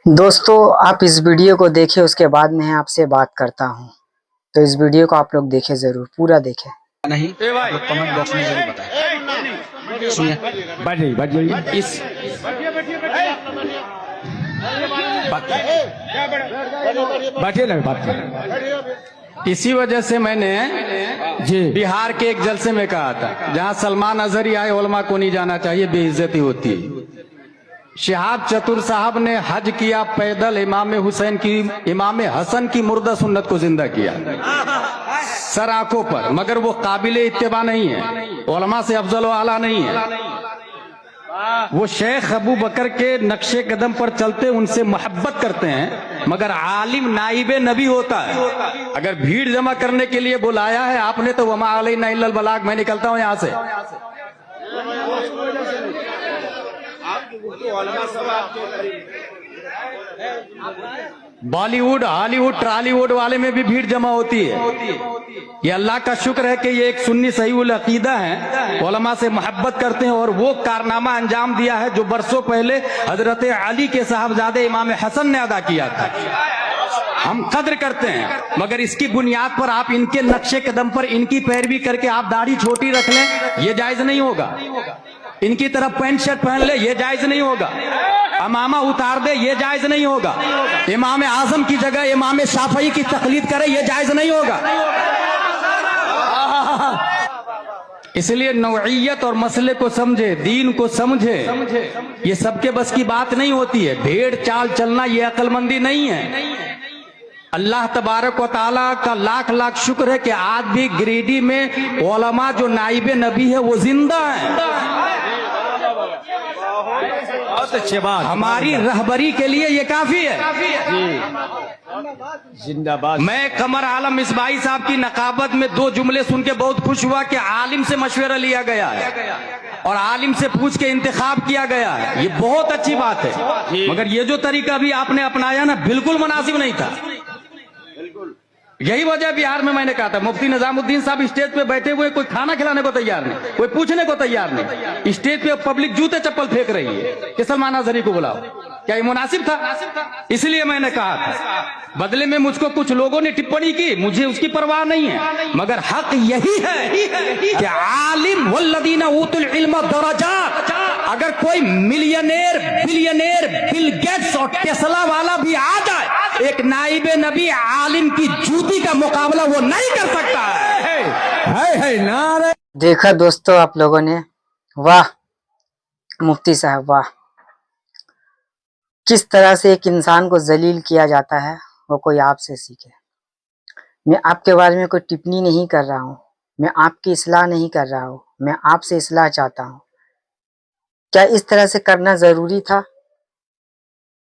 دوستو آپ اس ویڈیو کو دیکھیں، اس کے بعد میں آپ سے بات کرتا ہوں، تو اس ویڈیو کو آپ لوگ دیکھیں، ضرور پورا دیکھیں۔ نہیں کمنٹ باکس میں ضرور بتائیں۔ سنیے اسی وجہ سے میں نے بہار کے ایک جلسے میں کہا تھا جہاں سلمان اظہری آئے علماء کو نہیں جانا چاہیے، بے عزتی ہوتی ہے۔ شہاب چتر صاحب نے حج کیا پیدل، امام حسن کی مردہ سنت کو زندہ کیا سر آنکھوں پر، مگر وہ قابل اتباع نہیں ہے، علماء سے افضل و اعلیٰ نہیں ہے۔ وہ شیخ ابو بکر کے نقش قدم پر چلتے، ان سے محبت کرتے ہیں، مگر عالم نائب نبی ہوتا ہے۔ اگر بھیڑ جمع کرنے کے لیے بلایا ہے آپ نے تو وما علینا الا البلاغ، میں نکلتا ہوں یہاں سے۔ بالی ووڈ، ہالی ووڈ، ٹرالی ووڈ والے میں بھی بھیڑ جمع ہوتی ہے۔ یہ اللہ کا شکر ہے کہ یہ ایک سنی صحیح العقیدہ ہیں، علماء سے محبت کرتے ہیں، اور وہ کارنامہ انجام دیا ہے جو برسوں پہلے حضرت علی کے صاحبزادے امام حسن نے ادا کیا تھا۔ ہم قدر کرتے ہیں، مگر اس کی بنیاد پر آپ ان کے نقش قدم پر ان کی پیروی کر کے آپ داڑھی چھوٹی رکھ لیں، یہ جائز نہیں ہوگا۔ ان کی طرف پینٹ شرٹ پہن لے، یہ جائز نہیں ہوگا۔ امامہ اتار دے، یہ جائز نہیں ہوگا۔ امام اعظم کی جگہ امام شافعی کی تقلید کرے، یہ جائز نہیں ہوگا۔ اس لیے نوعیت اور مسئلے کو سمجھے، دین کو سمجھے، یہ سب کے بس کی بات نہیں ہوتی ہے۔ بھیڑ چال چلنا یہ عقل مندی نہیں ہے۔ اللہ تبارک و تعالیٰ کا لاکھ لاکھ شکر ہے کہ آج بھی گریڈی میں علماء جو نائب نبی ہے وہ زندہ ہیں۔ ہماری رہبری کے لیے یہ کافی ہے۔ زندہ باد۔ میں قمر عالم مصباحی صاحب کی نقابت میں دو جملے سن کے بہت خوش ہوا کہ عالم سے مشورہ لیا گیا ہے اور عالم سے پوچھ کے انتخاب کیا گیا ہے، یہ بہت اچھی بات ہے۔ مگر یہ جو طریقہ بھی آپ نے اپنایا نا، بالکل مناسب نہیں تھا۔ یہی وجہ بہار میں نے کہا تھا، مفتی نظام الدین صاحب اسٹیج پہ بیٹھے ہوئے، کوئی کھانا کھلانے کو تیار نہیں، کوئی پوچھنے کو تیار نہیں، اسٹیج پہ پبلک جوتے چپل پھینک رہی ہے کہ سلمان اظہری کو بلاؤ۔ کیا یہ مناسب تھا؟ اس لیے میں نے کہا تھا، بدلے میں مجھ کو کچھ لوگوں نے ٹپنی کی، مجھے اس کی پرواہ نہیں ہے، مگر حق یہی ہے کہ عالم والذین اوتوا العلم درجات۔ اگر کوئی ملینئر، بلینئر، بل گیٹس اور ٹیسلا والا بھی آ جائے، ایک نائب نبی عالم کی جوتی کا مقابلہ وہ نہیں کر سکتا ہے۔ دیکھا دوستو آپ لوگوں نے، واہ مفتی صاحب واہ، کس طرح سے ایک انسان کو ذلیل کیا جاتا ہے، وہ کوئی آپ سے سیکھے۔ میں آپ کے بارے میں کوئی ٹپنی نہیں کر رہا ہوں، میں آپ کی اصلاح نہیں کر رہا ہوں، میں آپ سے اصلاح چاہتا ہوں۔ کیا اس طرح سے کرنا ضروری تھا؟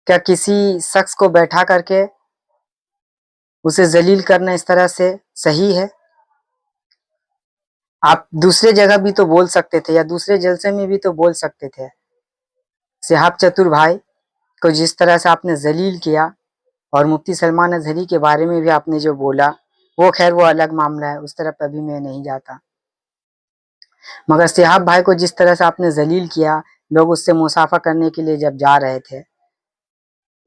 کیا کسی شخص کو بیٹھا کر کے اسے ذلیل کرنا اس طرح سے صحیح ہے؟ آپ دوسرے جگہ بھی تو بول سکتے تھے، یا دوسرے جلسے میں بھی تو بول سکتے تھے۔ شہاب چتر بھائی کو جس طرح سے آپ نے ذلیل کیا، اور مفتی سلمان اظہری کے بارے میں بھی آپ نے جو بولا، وہ خیر وہ الگ معاملہ ہے، اس طرف ابھی میں نہیں جاتا۔ مگر شہاب بھائی کو جس طرح سے آپ نے ذلیل کیا، لوگ اس سے مصافحہ کرنے کے لیے جب جا رہے تھے،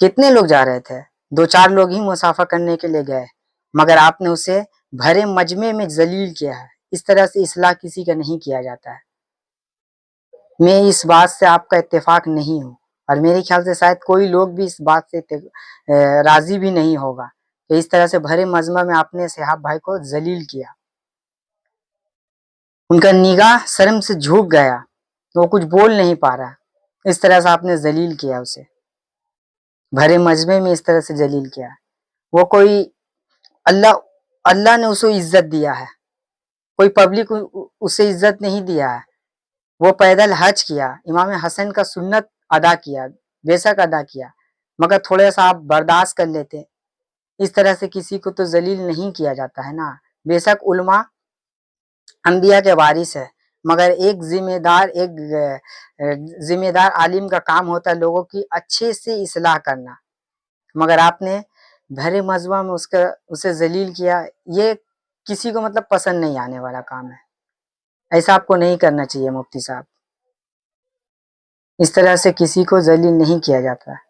کتنے لوگ جا رہے تھے؟ 2-4 لوگ ہی مصافحہ کرنے کے لیے گئے، مگر آپ نے اسے بھرے مجمع میں ذلیل کیا ہے۔ اس طرح سے اصلاح کسی کا نہیں کیا جاتا ہے۔ میں اس بات سے آپ کا اتفاق نہیں ہوں، اور میرے خیال سے شاید کوئی لوگ بھی اس بات سے راضی بھی نہیں ہوگا کہ اس طرح سے بھرے مجمع میں آپ نے شہاب بھائی کو ذلیل کیا۔ ان کا نگاہ شرم سے جھک گیا، وہ کچھ بول نہیں پا رہا، اس طرح سے آپ نے ذلیل کیا اسے، بھرے مجمع میں اس طرح سے ذلیل کیا۔ وہ کوئی اللہ نے اسے عزت دیا ہے، کوئی پبلک اسے عزت نہیں دیا ہے۔ وہ پیدل حج کیا، امام حسن کا سنت ادا کیا، بے شک ادا کیا، مگر تھوڑا سا آپ برداشت کر لیتے۔ اس طرح سے کسی کو تو ذلیل نہیں کیا جاتا ہے نا۔ بے شک علماء انبیاء کے وارث ہے، مگر ایک ذمہ دار عالم کا کام ہوتا ہے لوگوں کی اچھے سے اصلاح کرنا، مگر آپ نے بھرے مجمع میں اسے ذلیل کیا۔ یہ کسی کو مطلب پسند نہیں آنے والا کام ہے، ایسا آپ کو نہیں کرنا چاہیے مفتی صاحب۔ اس طرح سے کسی کو ذلیل نہیں کیا جاتا ہے۔